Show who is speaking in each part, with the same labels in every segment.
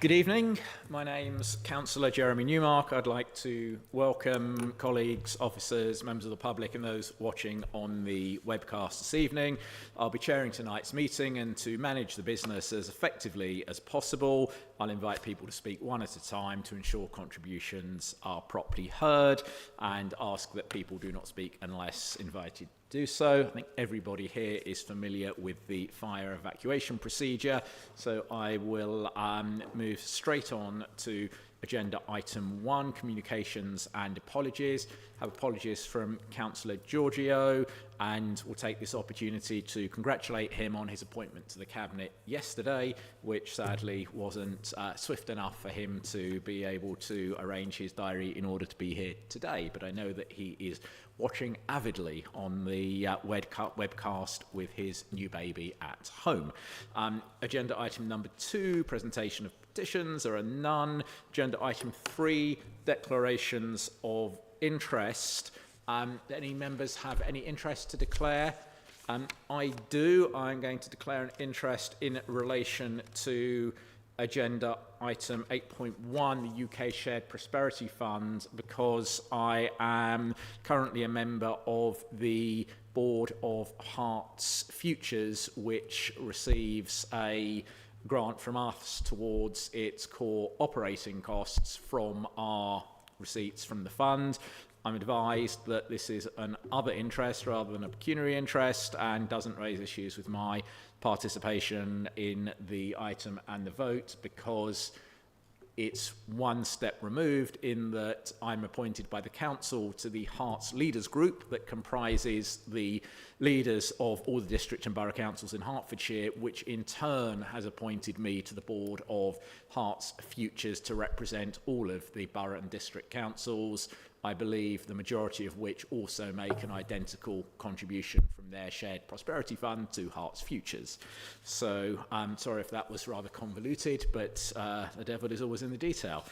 Speaker 1: Good evening. My name's Councillor Jeremy Newmark. I'd like to welcome colleagues, officers, members of the public and those watching on the webcast this evening. I'll be chairing tonight's meeting, and to manage the business as effectively as possible, I'll invite people to speak one at a time to ensure contributions are properly heard, and ask that people do not speak unless invited do so. I think everybody here is familiar with the fire evacuation procedure, so I will move straight on to agenda item 1, communications and apologies. I have apologies from Councillor Giorgio, and we'll take this opportunity to congratulate him on his appointment to the Cabinet yesterday, which sadly wasn't swift enough for him to be able to arrange his diary in order to be here today. But I know that he is watching avidly on the webcast with his new baby at home. Agenda item number 2, presentation of petitions. There are none. Agenda item 3, declarations of interest. Any members have any interest to declare? I do. I'm going to declare an interest in relation to agenda item 8.1, the UK Shared Prosperity Fund, because I am currently a member of the board of Herts Futures, which receives a grant from us towards its core operating costs from our receipts from the fund. I'm advised that this is an other interest rather than a pecuniary interest and doesn't raise issues with my participation in the item and the vote, because it's one step removed in that I'm appointed by the council to the Herts Leaders Group that comprises the leaders of all the district and borough councils in Hertfordshire, which in turn has appointed me to the board of Herts Futures to represent all of the borough and district councils, I believe the majority of which also make an identical contribution from their shared prosperity fund to Herts Futures. So I'm sorry if that was rather convoluted, but the devil is always in the detail.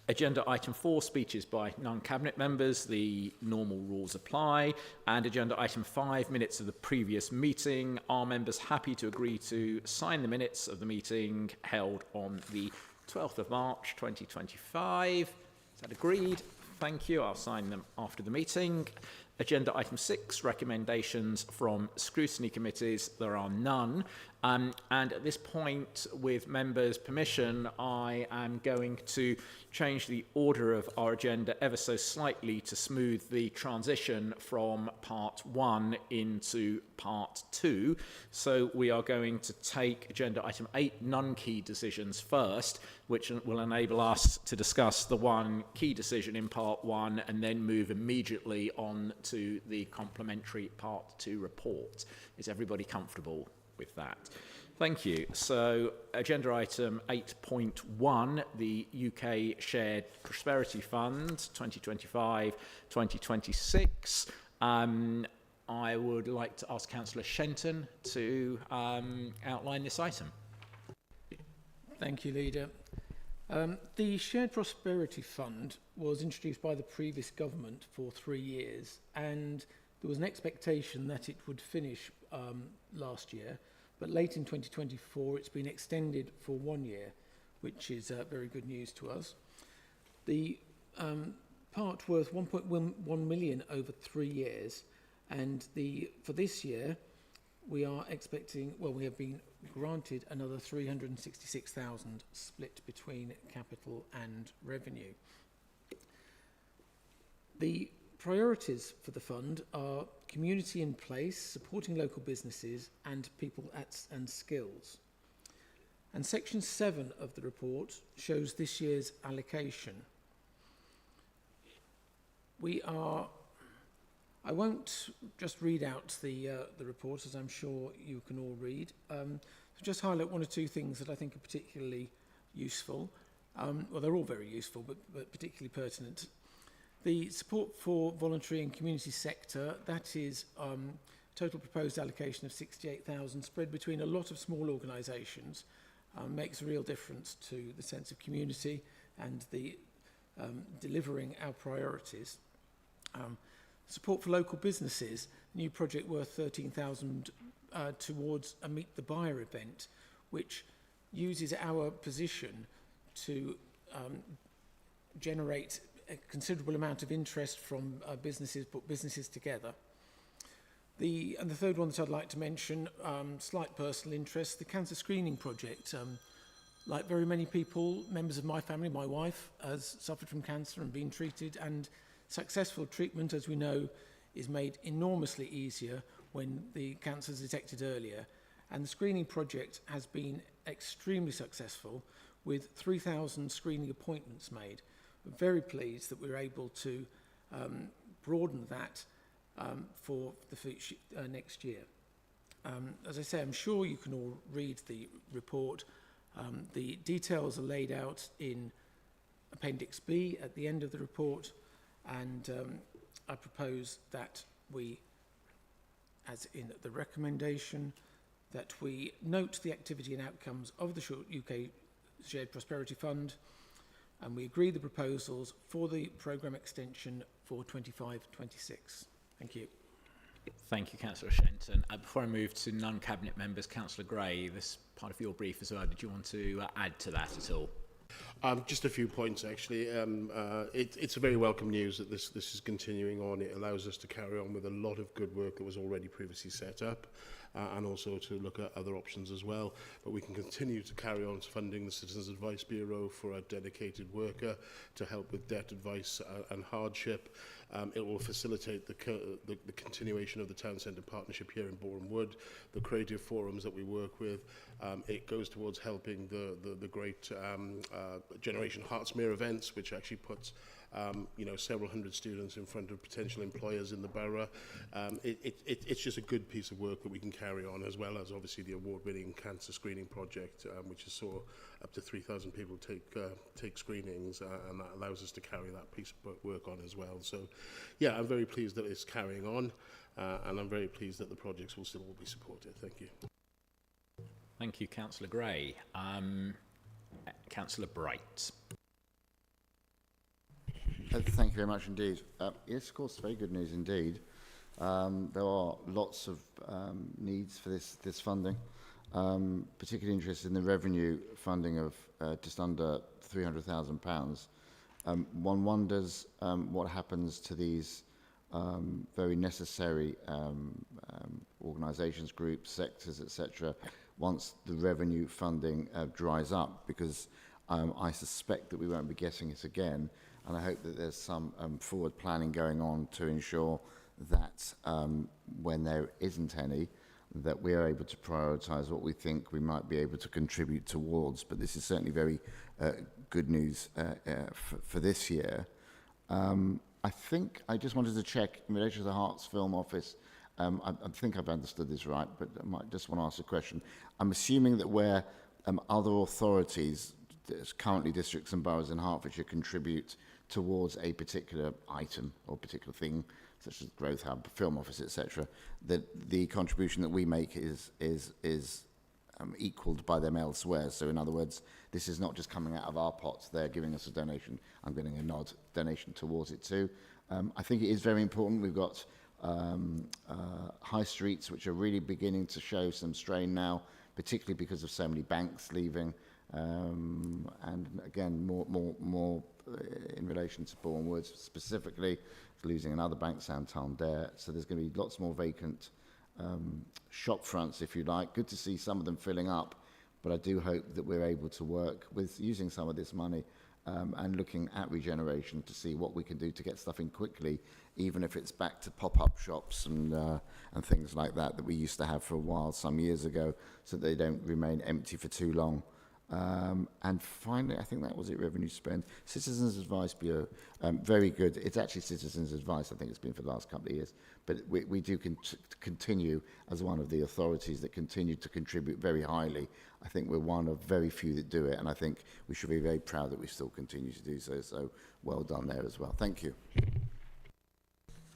Speaker 1: Agenda item 4, speeches by non-cabinet members. The normal rules apply. And agenda item 5, minutes of the previous meeting. Are members happy to agree to sign the minutes of the meeting held on the 12th of March 2025? Is that agreed? Thank you. I'll sign them after the meeting. Agenda item 6, recommendations from scrutiny committees. There are none. And at this point, with members' permission, I am going to change the order of our agenda ever so slightly to smooth the transition from part 1 into part 2. So we are going to take agenda item 8, non-key decisions first, which will enable us to discuss the one key decision in part 1 and then move immediately on to the complementary part 2 report. Is everybody comfortable with that? Thank you. So agenda item 8.1, the UK Shared Prosperity Fund 2025-2026. I would like to ask Councillor Shenton to outline this item.
Speaker 2: Thank you, Leader. The Shared Prosperity Fund was introduced by the previous government for 3 years, and there was an expectation that it would finish last year, but late in 2024 it's been extended for 1 year, which is very good news to us. The part worth 1.1 million over 3 years, and for this year we are expecting, well, we have been granted another 366,000 split between capital and revenue. The priorities for the fund are community in place, supporting local businesses and people and skills. And section 7 of the report shows this year's allocation. I won't just read out the report, as I'm sure you can all read. Just highlight 1 or 2 things that I think are particularly useful. Well, they're all very useful, but particularly pertinent. The support for voluntary and community sector, that is total proposed allocation of 68,000 spread between a lot of small organisations, makes a real difference to the sense of community and the delivering our priorities. Support for local businesses, new project worth 13,000 towards a Meet the Buyer event, which uses our position to generate a considerable amount of interest from businesses, put businesses together. And the third one that I'd like to mention, slight personal interest, the cancer screening project. Like very many people, members of my family, my wife has suffered from cancer and been treated, and successful treatment, as we know, is made enormously easier when the cancer is detected earlier. And the screening project has been extremely successful, with 3,000 screening appointments made. We're very pleased that we're able to broaden that for the next year. As I say, I'm sure you can all read the report. The details are laid out in Appendix B at the end of the report, and I propose that we, as in the recommendation, that we note the activity and outcomes of the UK Shared Prosperity Fund, and we agree the proposals for the programme extension for 25-26. Thank you.
Speaker 1: Thank you, Councillor Shenton. Before I move to non-Cabinet members, Councillor Gray, this part of your brief as well, did you want to add to that at all?
Speaker 3: Just a few points, actually. It's a very welcome news that this is continuing on. It allows us to carry on with a lot of good work that was already previously set up, and also to look at other options as well. But we can continue to carry on funding the Citizens Advice Bureau for a dedicated worker to help with debt advice and hardship. It will facilitate the continuation of the Town Centre Partnership here in Boreham Wood, the creative forums that we work with. It goes towards helping the great Generation Hertsmere events, which actually puts several hundred students in front of potential employers in the borough. It's just a good piece of work that we can carry on, as well as obviously the award-winning cancer screening project, which saw up to 3,000 people take screenings, and that allows us to carry that piece of work on as well. So, yeah, I'm very pleased that it's carrying on, and I'm very pleased that the projects will still all be supported. Thank you.
Speaker 1: Thank you, Councillor Gray. Councillor Bright.
Speaker 4: Thank you very much indeed. Yes, of course, very good news indeed. There are lots of needs for this funding. Particularly interested in the revenue funding of just under £300,000. One wonders what happens to these very necessary organisations, groups, sectors, etc., once the revenue funding dries up, because I suspect that we won't be getting it again, and I hope that there's some forward planning going on to ensure that when there isn't any, that we are able to prioritise what we think we might be able to contribute towards. But this is certainly very good news for this year. I think I just wanted to check in relation to the Herts Film Office. I think I've understood this right, but I might just want to ask a question. I'm assuming that where other authorities, currently districts and boroughs in Hertfordshire, contribute towards a particular item or particular thing, such as Growth Hub, Film Office, etc., that the contribution that we make is equalled by them elsewhere. So in other words, this is not just coming out of our pots, they're giving us a donation, I'm getting a nod donation towards it too. I think it is very important. We've got high streets which are really beginning to show some strain now, particularly because of so many banks leaving, and again more in relation to Boreham Wood specifically, losing another bank, Santander. So there's going to be lots more vacant shop fronts, if you like. Good to see some of them filling up, but I do hope that we're able to work with using some of this money and looking at regeneration to see what we can do to get stuff in quickly, even if it's back to pop-up shops and things like that we used to have for a while some years ago, so that they don't remain empty for too long. And finally, I think that was it, revenue spend. Citizens Advice Bureau, very good. It's actually Citizens Advice, I think it's been for the last couple of years. But we do continue as one of the authorities that continue to contribute very highly. I think we're one of very few that do it, and I think we should be very proud that we still continue to do so. So well done there as well. Thank you.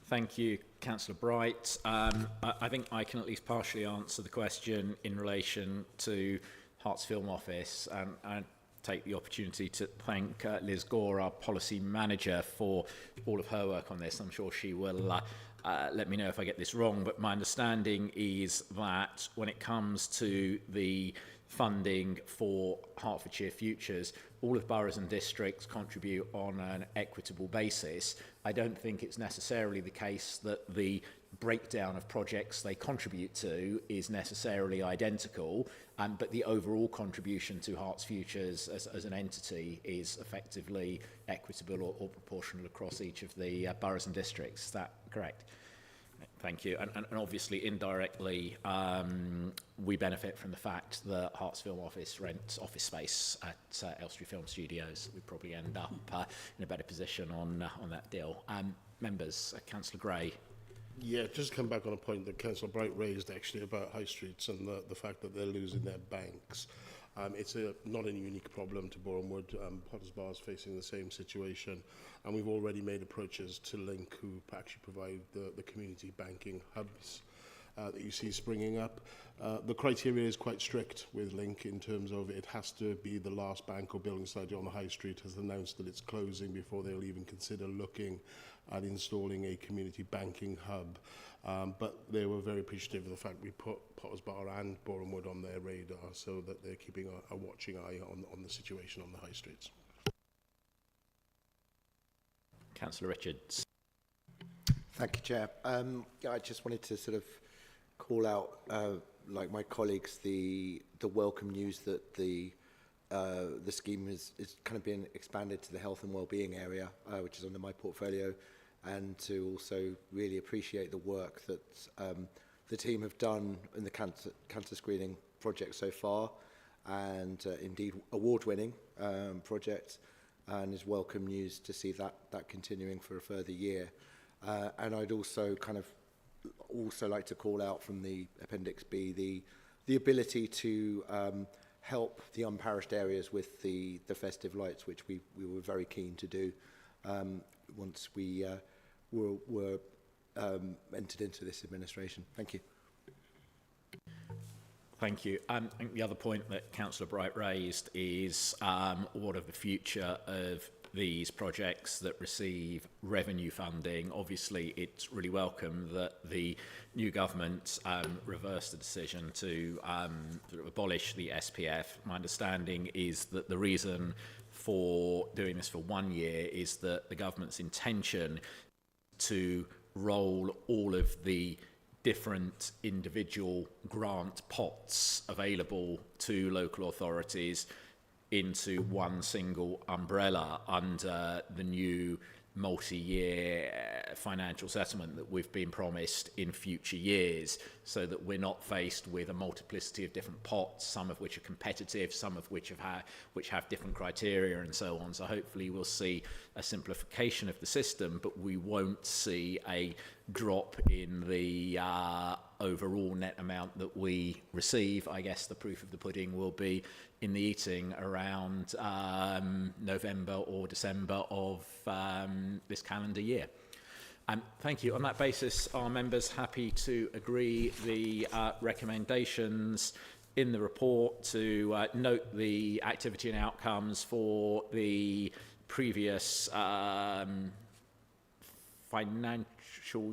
Speaker 1: Thank you, Councillor Bright. I think I can at least partially answer the question in relation to Herts Film Office, and I take the opportunity to thank Liz Gore, our policy manager, for all of her work on this. I'm sure she will let me know if I get this wrong, but my understanding is that when it comes to the funding for Hertfordshire Futures, all of boroughs and districts contribute on an equitable basis. I don't think it's necessarily the case that the breakdown of projects they contribute to is necessarily identical, but the overall contribution to Herts Futures as an entity is effectively equitable or proportional across each of the boroughs and districts. Is that correct? Thank you. And obviously, indirectly, we benefit from the fact that Herts Film Office rents office space at Elstree Film Studios. We probably end up in a better position on that deal. Members, Councillor Gray.
Speaker 3: Yeah, just come back on a point that Councillor Bright raised actually about high streets and the fact that they're losing their banks. It's not a unique problem to Bournemouth. Potters Bar is facing the same situation, and we've already made approaches to Link, who actually provide the community banking hubs that you see springing up. The criteria is quite strict with Link in terms of it has to be the last bank or building society on the high street has announced that it's closing before they'll even consider looking at installing a community banking hub. But they were very appreciative of the fact we put Potters Bar and Bournemouth on their radar so that they're keeping a watching eye on the situation on the high streets.
Speaker 1: Councillor Richards.
Speaker 5: Thank you, Chair. I just wanted to sort of call out, like my colleagues, the welcome news that the scheme is kind of being expanded to the health and wellbeing area, which is under my portfolio, and to also really appreciate the work that the team have done in the cancer screening project so far, and indeed award-winning project, and is welcome news to see that continuing for a further year. And I'd also like to call out from the Appendix B the ability to help the unparished areas with the festive lights, which we were very keen to do once we were entered into this administration. Thank you.
Speaker 1: Thank you. I think the other point that Councillor Bright raised is what of the future of these projects that receive revenue funding. Obviously, it's really welcome that the new government reversed the decision to sort of abolish the SPF. My understanding is that the reason for doing this for 1 year is that the government's intention to roll all of the different individual grant pots available to local authorities into one single umbrella under the new multi-year financial settlement that we've been promised in future years, so that we're not faced with a multiplicity of different pots, some of which are competitive, some of which have different criteria and so on. So hopefully we'll see a simplification of the system, but we won't see a drop in the overall net amount that we receive. I guess the proof of the pudding will be in the eating around November or December of this calendar year. Thank you. On that basis, are members happy to agree the recommendations in the report to note the activity and outcomes for the previous financial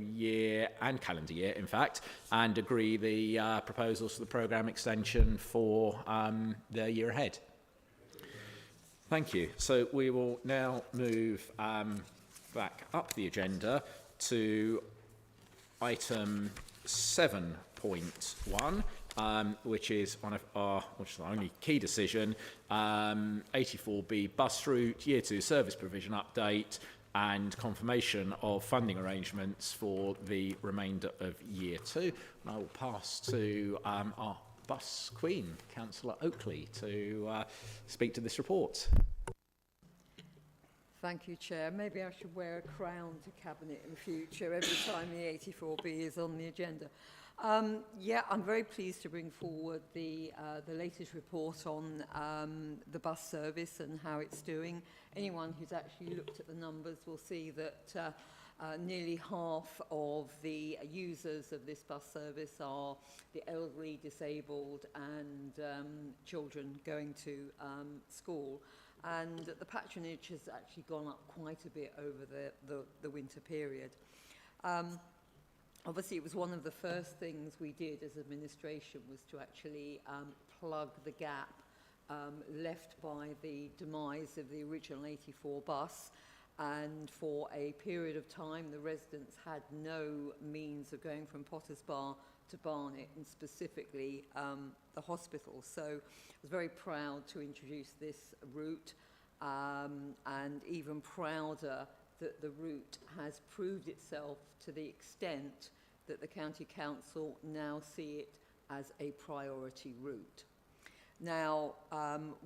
Speaker 1: year and calendar year, in fact, and agree the proposals for the programme extension for the year ahead? Thank you. So we will now move back up the agenda to item 7.1, which is our only key decision, 84B bus route, Year 2 service provision update, and confirmation of funding arrangements for the remainder of Year 2. And I will pass to our bus queen, Councillor Oakley, to speak to this report.
Speaker 6: Thank you, Chair. Maybe I should wear a crown to Cabinet in future every time the 84B is on the agenda. Yeah, I'm very pleased to bring forward the latest report on the bus service and how it's doing. Anyone who's actually looked at the numbers will see that nearly half of the users of this bus service are the elderly, disabled and children going to school. And the patronage has actually gone up quite a bit over the winter period. obviously it was one of the first things we did as administration was to actually plug the gap left by the demise of the original 84 bus, and for a period of time the residents had no means of going from Potters Bar to Barnet, and specifically the hospital. So I was very proud to introduce this route, and even prouder that the route has proved itself to the extent that the County Council now see it as a priority route. Now,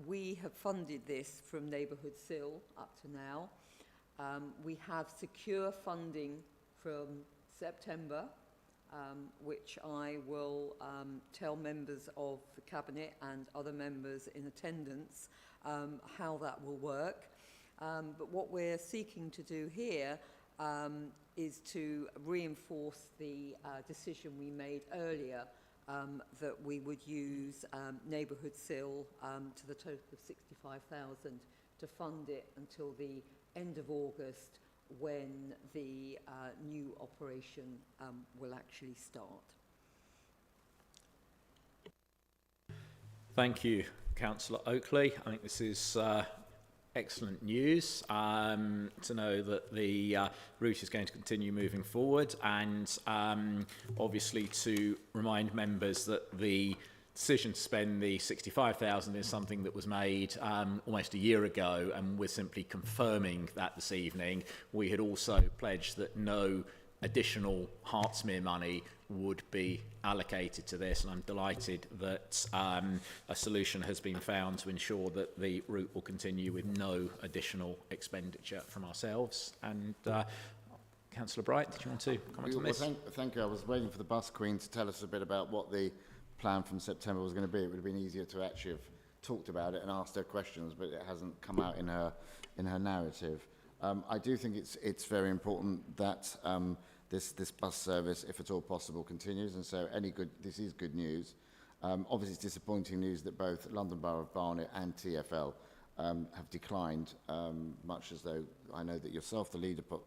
Speaker 6: we have funded this from Neighbourhood SIL up to now. We have secure funding from September, which I will tell members of the Cabinet and other members in attendance how that will work. But what we're seeking to do here is to reinforce the decision we made earlier that we would use Neighbourhood SIL to the total of 65,000 to fund it until the end of August, when the new operation will actually start.
Speaker 1: Thank you, Councillor Oakley. I think this is excellent news to know that the route is going to continue moving forward, and obviously to remind members that the decision to spend the 65,000 is something that was made almost a year ago, and we're simply confirming that this evening. We had also pledged that no additional Hertsmere money would be allocated to this, and I'm delighted that a solution has been found to ensure that the route will continue with no additional expenditure from ourselves. And Councillor Bright, did you want to comment on this?
Speaker 4: Thank you. I was waiting for the bus queen to tell us a bit about what the plan from September was going to be. It would have been easier to actually have talked about it and asked her questions, but it hasn't come out in her narrative. I do think it's very important that this bus service, if at all possible, continues, and so this is good news. Obviously, it's disappointing news that both London Borough of Barnet and TfL have declined, much as though I know that yourself, the leader, put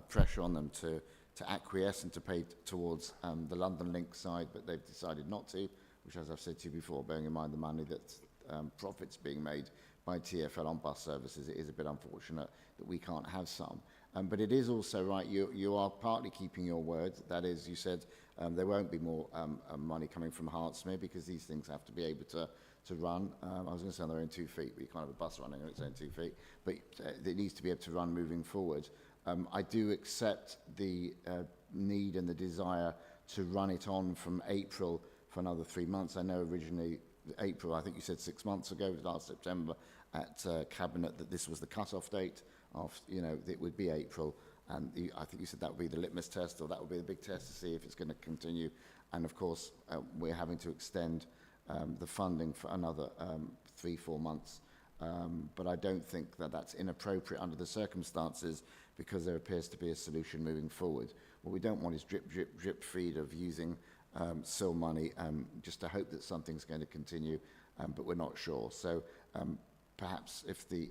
Speaker 4: pressure on them to acquiesce and to pay towards the London Link side, but they've decided not to, which, as I've said to you before, bearing in mind the money that profits being made by TfL on bus services, it is a bit unfortunate that we can't have some. But it is also right, you are partly keeping your word. That is, you said there won't be more money coming from Hertsmere because these things have to be able to run. I was going to say on their own 2 feet, but you can't have a bus running on its own 2 feet. But it needs to be able to run moving forward. I do accept the need and the desire to run it on from April for another 3 months. I know originally April, I think you said 6 months ago, last September at Cabinet, that this was the cut-off date. It would be April, and I think you said that would be the litmus test, or that would be the big test to see if it's going to continue. And of course, we're having to extend the funding for another 3-4 months. But I don't think that that's inappropriate under the circumstances, because there appears to be a solution moving forward. What we don't want is drip feed of using SIL money just to hope that something's going to continue, but we're not sure. So perhaps if the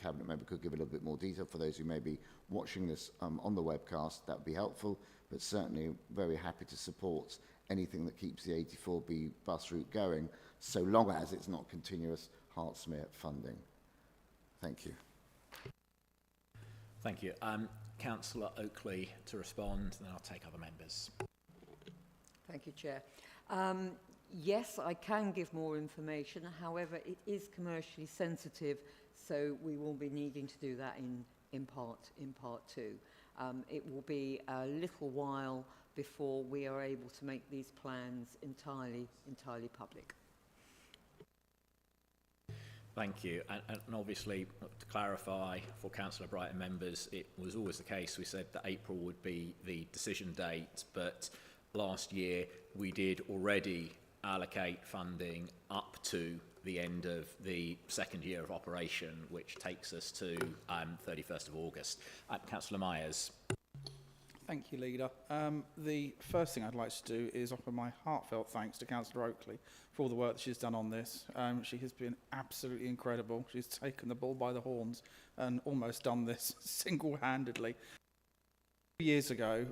Speaker 4: Cabinet member could give a little bit more detail for those who may be watching this on the webcast, that would be helpful, but certainly very happy to support anything that keeps the 84B bus route going, so long as it's not continuous Hertsmere funding. Thank you.
Speaker 1: Thank you. Councillor Oakley to respond, then I'll take other members.
Speaker 6: Thank you, Chair. Yes, I can give more information. However, it is commercially sensitive, so we will be needing to do that in part two. It will be a little while before we are able to make these plans entirely public.
Speaker 1: Thank you. And obviously, to clarify for Councillor Bright and members, it was always the case. We said that April would be the decision date, but last year we did already allocate funding up to the end of the second year of operation, which takes us to 31st of August. Councillor Myers.
Speaker 7: Thank you, Leader. The first thing I'd like to do is offer my heartfelt thanks to Councillor Oakley for all the work that she's done on this. She has been absolutely incredible. She's taken the bull by the horns and almost done this single-handedly. Years ago,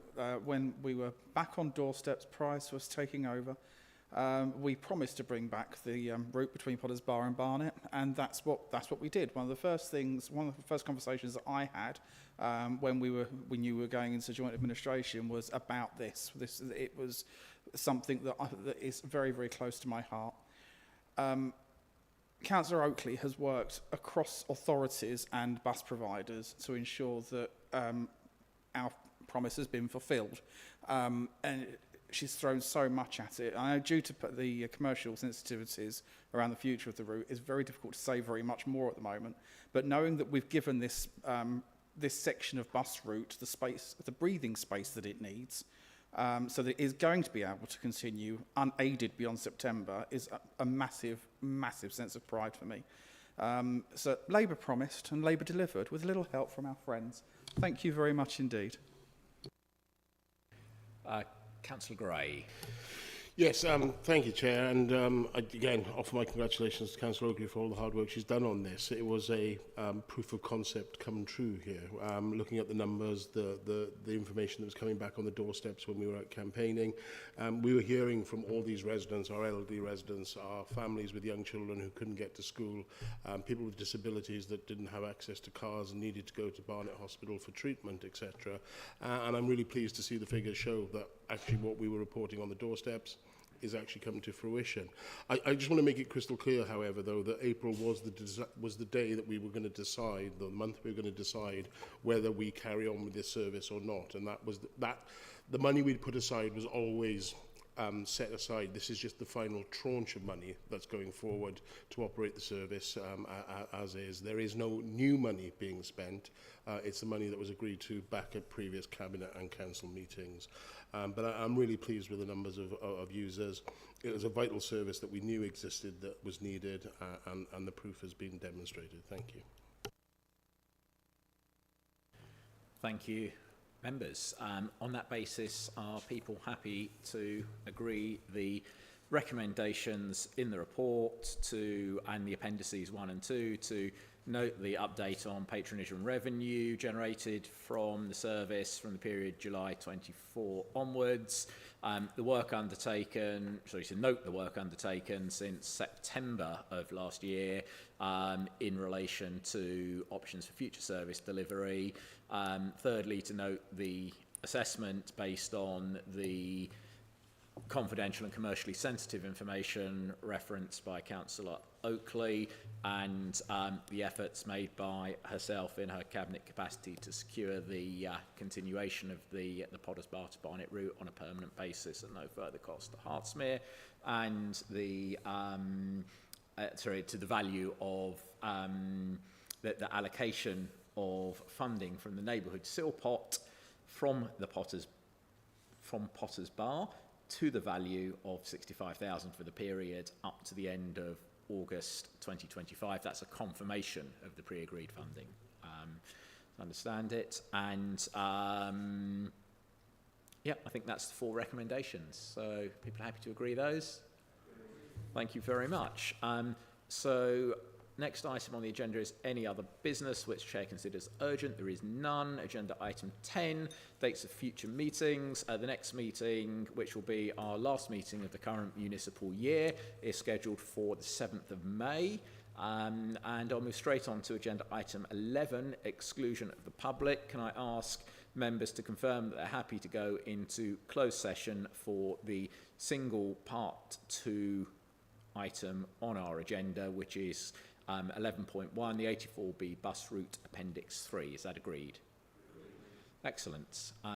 Speaker 7: when we were back on doorsteps prior to us taking over, we promised to bring back the route between Potters Bar and Barnet, and that's what we did. One of the first conversations that I had when we knew we were going into joint administration was about this. It was something that is very, very close to my heart. Councillor Oakley has worked across authorities and bus providers to ensure that our promise has been fulfilled, and she's thrown so much at it. I know due to the commercial sensitivities around the future of the route, it's very difficult to say very much more at the moment, but knowing that we've given this this section of bus route the breathing space that it needs, so that it is going to be able to continue unaided beyond September, is a massive, massive sense of pride for me. So Labour promised and Labour delivered with a little help from our friends. Thank you very much indeed.
Speaker 1: Councillor Gray.
Speaker 3: Yes, thank you, Chair. And I, again, offer my congratulations to Councillor Oakley for all the hard work she's done on this. It was a proof of concept come true here. Looking at the numbers, the information that was coming back on the doorsteps when we were out campaigning, we were hearing from all these residents, our elderly residents, our families with young children who couldn't get to school, people with disabilities that didn't have access to cars and needed to go to Barnet Hospital for treatment, etc. And I'm really pleased to see the figures show that actually what we were reporting on the doorsteps is actually coming to fruition. I just want to make it crystal clear, however, though, that April was the day that we were going to decide, the month we were going to decide whether we carry on with this service or not. And that was the money we'd put aside was always set aside. This is just the final tranche of money that's going forward to operate the service as is. There is no new money being spent. It's the money that was agreed to back at previous Cabinet and Council meetings. But I'm really pleased with the numbers of users. It was a vital service that we knew existed, that was needed, and the proof has been demonstrated. Thank you.
Speaker 1: Thank you, members. On that basis, are people happy to agree the recommendations in the report and the appendices 1 and 2 to note the update on patronage and revenue generated from the service from the period July 24 onwards, the work undertaken, to note the work undertaken since September of last year in relation to options for future service delivery, thirdly to note the assessment based on the confidential and commercially sensitive information referenced by Councillor Oakley and the efforts made by herself in her Cabinet capacity to secure the continuation of the Potters Bar to Barnet route on a permanent basis at no further cost to Hertsmere, and the to the value of the allocation of funding from the neighbourhood SIL pot from Potters Bar to the value of 65,000 for the period up to the end of August 2025. That's a confirmation of the pre-agreed funding. Understand it. And yeah, I think that's the 4 recommendations. So people are happy to agree those? Thank you very much. So next item on the agenda is any other business which Chair considers urgent. There is none. Agenda item 10, dates of future meetings. The next meeting, which will be our last meeting of the current municipal year, is scheduled for the 7th of May. And I'll move straight on to agenda item 11, exclusion of the public. Can I ask members to confirm that they're happy to go into closed session for the single part 2 item on our agenda, which is 11.1, the 84B bus route appendix 3. Is that agreed? Excellent.